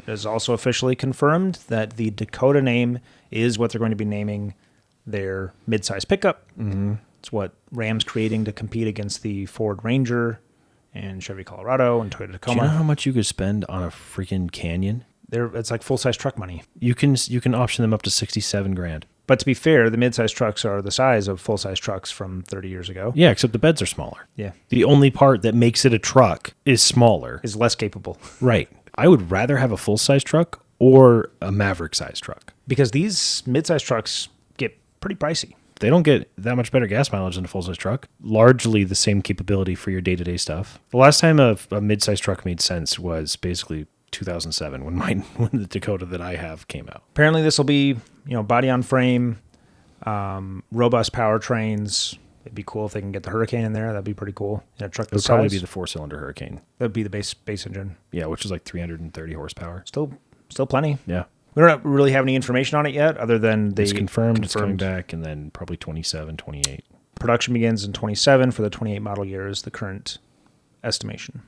It is also officially confirmed that the Dakota name is what they're going to be naming their midsize pickup. Mm-hmm. It's what Ram's creating to compete against the Ford Ranger and Chevy Colorado and Toyota Tacoma. Do you know how much you could spend on a freaking Canyon? It's like full-size truck money. You can option them up to $67,000. But to be fair, the midsize trucks are the size of full-size trucks from 30 years ago. Yeah, except the beds are smaller. Yeah. The only part that makes it a truck is smaller. Is less capable. Right. I would rather have a full-size truck or a Maverick-size truck. Because these midsize trucks get pretty pricey. They don't get that much better gas mileage than a full-size truck. Largely the same capability for your day-to-day stuff. The last time a mid-size truck made sense was basically 2007 when the Dakota that I have came out. Apparently this will be, body on frame, robust powertrains. It'd be cool if they can get the Hurricane in there. That'd be pretty cool. In a truck this size. It would probably be the 4-cylinder Hurricane. That'd be the base engine. Yeah, which is like 330 horsepower. Still plenty. Yeah. We don't really have any information on it yet, other than it's confirmed. It's coming back, and then probably 27, 28. Production begins in 27 for the 28 model year is the current estimation.